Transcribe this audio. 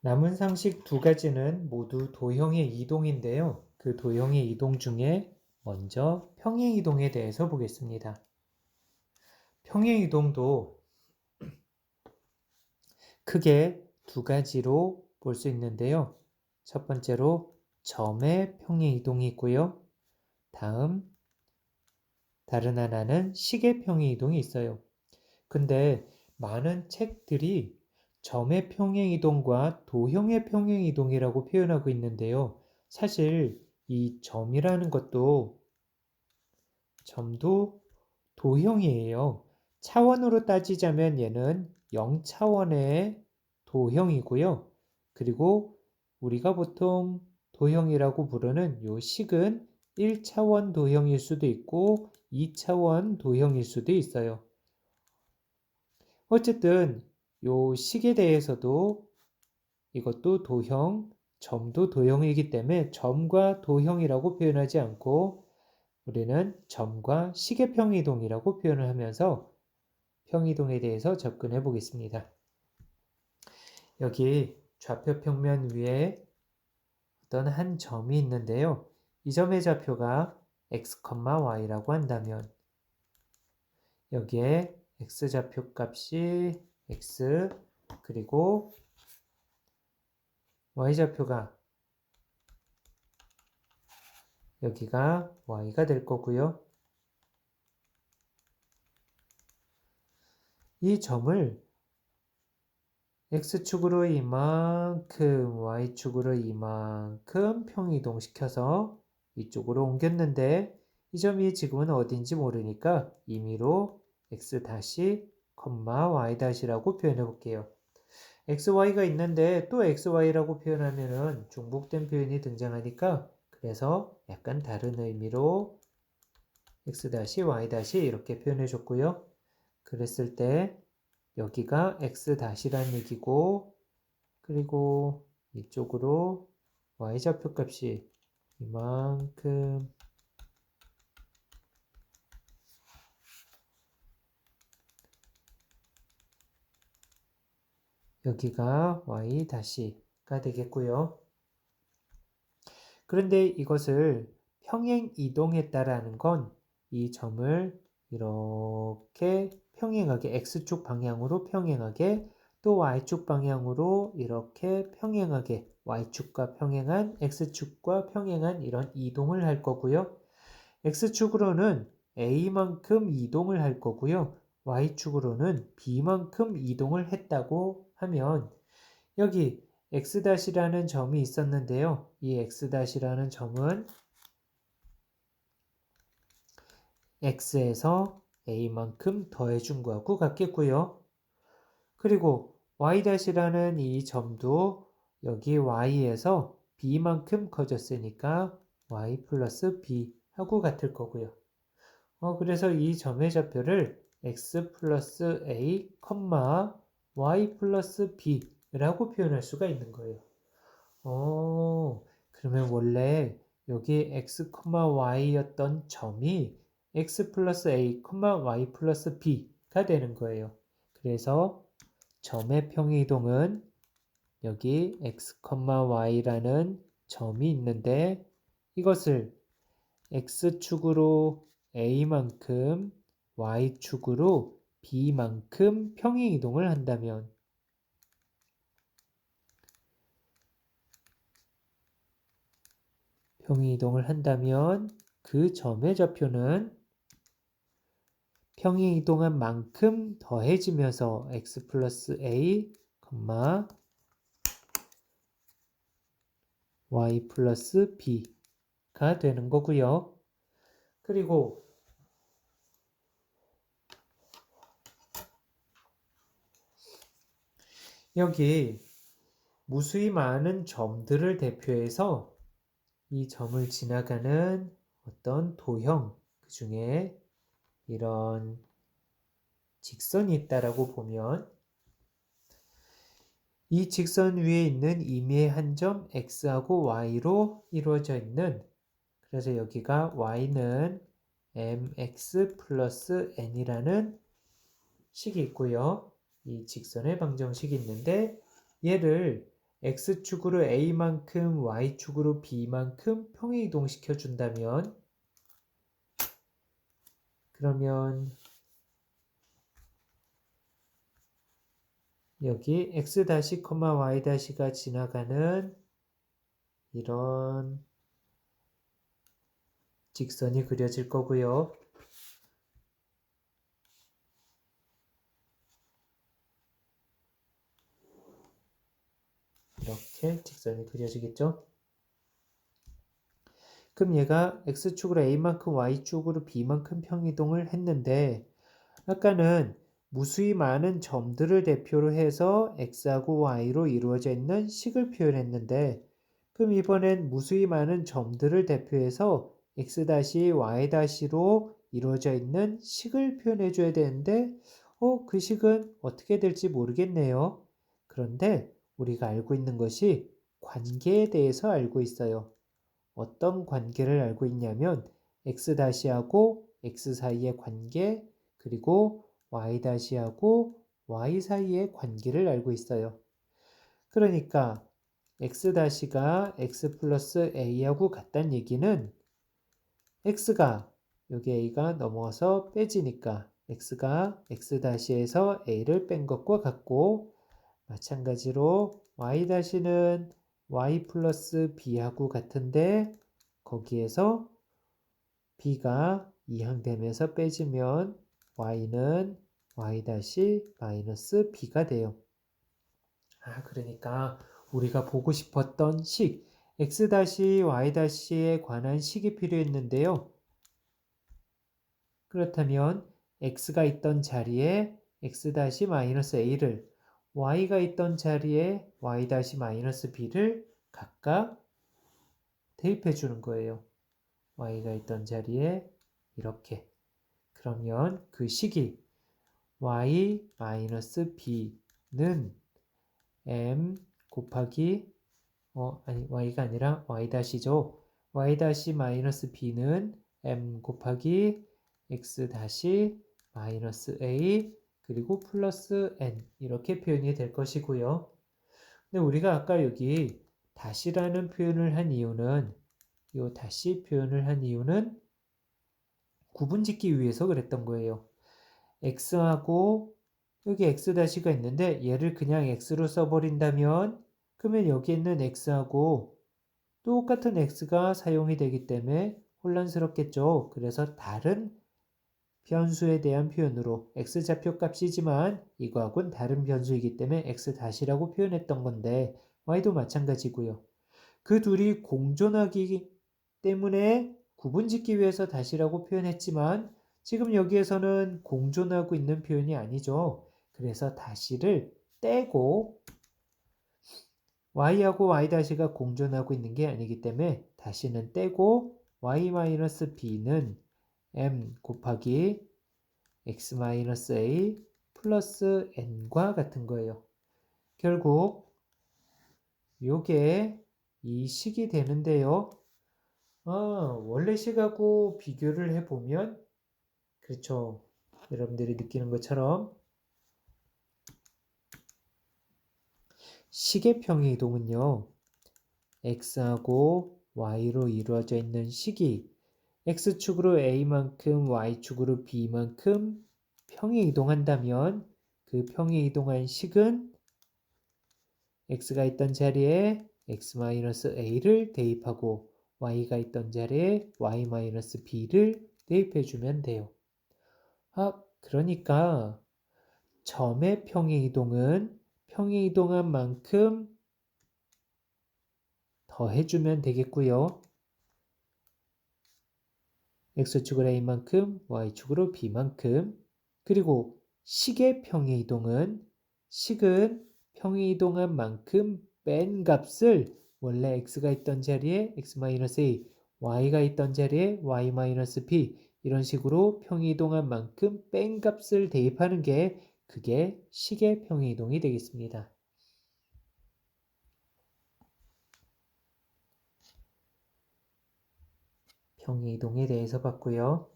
남은 상식 두 가지는 모두 도형의 이동인데요. 그 도형의 이동 중에 먼저 평행 이동에 대해서 보겠습니다. 평행 이동도 크게 두 가지로 볼 수 있는데요. 첫 번째로 점의 평행 이동이 있고요. 다음 다른 하나는 식의 평행 이동이 있어요. 근데 많은 책들이 점의 평행 이동과 도형의 평행 이동이라고 표현하고 있는데요. 사실 이 점도 도형이에요. 차원으로 따지자면 얘는 0차원의 도형이고요. 그리고 우리가 보통 도형이라고 부르는 요 식은 1차원 도형일 수도 있고 2차원 도형일 수도 있어요. 어쨌든 요 식에 대해서도 이것도 도형, 점도 도형이기 때문에 점과 도형이라고 표현하지 않고 우리는 점과 식의 평이동이라고 표현을 하면서 평이동에 대해서 접근해 보겠습니다. 여기 좌표 평면 위에 어떤 한 점이 있는데요. 이 점의 좌표가 x, y라고 한다면 여기에 x좌표 값이 x 그리고 y좌표가 여기가 y가 될 거고요. 이 점을 x축으로 이만큼, y축으로 이만큼 평이동시켜서 이쪽으로 옮겼는데 이 점이 지금은 어딘지 모르니까 임의로 x 다시, y 다시라고 표현해 볼게요. xy가 있는데 또 xy라고 표현하면은 중복된 표현이 등장하니까 그래서 약간 다른 의미로 x 다시, y 다시 이렇게 표현해 줬고요. 그랬을 때 여기가 x 다시란 얘기고 그리고 이쪽으로 y좌표 값이 이만큼 여기가 y 다시가 되겠고요. 그런데 이것을 평행 이동했다라는 건 이 점을 이렇게 평행하게 x축 방향으로 평행하게 또 y축 방향으로 이렇게 평행하게 y축과 평행한 x축과 평행한 이런 이동을 할 거고요. x축으로는 a만큼 이동을 할 거고요. y축으로는 b만큼 이동을 했다고 하면 여기 x-라는 점이 있었는데요. 이 x-라는 점은 x에서 a만큼 더해준 거하고 같겠고요. 그리고 y-라는 이 점도 여기 y에서 b만큼 커졌으니까 y 플러스 b 하고 같을 거고요. 그래서 이 점의 좌표를 x 플러스 a, y 플러스 b라고 표현할 수가 있는 거예요. 그러면 원래 여기 x, y였던 점이 x 플러스 a, y 플러스 b가 되는 거예요. 그래서 점의 평이동은 여기 x, y라는 점이 있는데 이것을 x축으로 a만큼 y축으로 b만큼 평행이동을 한다면 그 점의 좌표는 평행이동한 만큼 더해지면서 x 플러스 a, y 플러스 b가 되는 거고요. 그리고 여기 무수히 많은 점들을 대표해서 이 점을 지나가는 어떤 도형, 그 중에 이런 직선이 있다라고 보면 이 직선 위에 있는 임의의 한 점 x하고 y로 이루어져 있는 그래서 여기가 y는 mx 플러스 n이라는 식이 있고요. 이 직선의 방정식이 있는데 얘를 x축으로 a만큼 y축으로 b만큼 평행이동시켜 준다면 그러면 여기 x 다시, y 다시가 지나가는 이런 직선이 그려질 거고요. 이렇게 직선이 그려지겠죠? 그럼 얘가 x축으로 a만큼 y축으로 b만큼 평이동을 했는데 아까는 무수히 많은 점들을 대표로 해서 x하고 y로 이루어져 있는 식을 표현했는데 그럼 이번엔 무수히 많은 점들을 대표해서 x-y-로 이루어져 있는 식을 표현해 줘야 되는데 그 식은 어떻게 될지 모르겠네요. 그런데 우리가 알고 있는 것이 관계에 대해서 알고 있어요. 어떤 관계를 알고 있냐면 x-하고 x 사이의 관계 그리고 y-하고 y 사이의 관계를 알고 있어요. 그러니까 x-가 x 플러스 a하고 같다는 얘기는 x가 여기 a가 넘어서 빼지니까 x가 x-에서 a를 뺀 것과 같고 마찬가지로 y-는 y 플러스 b하고 같은데 거기에서 b가 이항되면서 빼지면 y는 y- 마이너스 b가 돼요. 그러니까 우리가 보고 싶었던 식 x-y-에 관한 식이 필요했는데요. 그렇다면 x가 있던 자리에 x-a를 y가 있던 자리에 y-b를 각각 대입해 주는 거예요. y가 있던 자리에 이렇게. 그러면 그 식이 y-b는 m 곱하기 y가 아니라 y-죠. y-b는 m 곱하기 x-a 그리고 플러스 n 이렇게 표현이 될 것이고요. 근데 우리가 아까 여기 다시라는 표현을 한 이유는 이 다시 표현을 한 이유는 구분짓기 위해서 그랬던 거예요. x하고 여기 x-가 있는데 얘를 그냥 x로 써버린다면 그러면 여기 있는 x하고 똑같은 x가 사용이 되기 때문에 혼란스럽겠죠. 그래서 다른 변수에 대한 표현으로 x좌표 값이지만 이거하고는 다른 변수이기 때문에 x-라고 표현했던 건데 y도 마찬가지고요. 그 둘이 공존하기 때문에 구분짓기 위해서 다시라고 표현했지만 지금 여기에서는 공존하고 있는 표현이 아니죠. 그래서 다시를 떼고 y하고 y-가 공존하고 있는 게 아니기 때문에 다시는 떼고 y-b는 m 곱하기 x-a 플러스 n과 같은 거예요. 결국 요게 이 식이 되는데요. 원래 식하고 비교를 해보면 그렇죠. 여러분들이 느끼는 것처럼 식의 평행이동은요. x하고 y로 이루어져 있는 식이 x축으로 a만큼 y축으로 b만큼 평행이동한다면 그 평행이동한 식은 x가 있던 자리에 x-a를 대입하고 y가 있던 자리에 y-b를 대입해주면 돼요. 그러니까 점의 평행이동은 평행이동한 만큼 더해주면 되겠고요. x축으로 a만큼 y축으로 b만큼 그리고 식의 평행이동은 식은 평행이동한 만큼 뺀 값을 원래 x가 있던 자리에 x-a, y가 있던 자리에 y-b 이런 식으로 평행이동한 만큼 뺀 값을 대입하는 게 그게 식의 평행이동이 되겠습니다. 평행이동에 대해서 봤고요.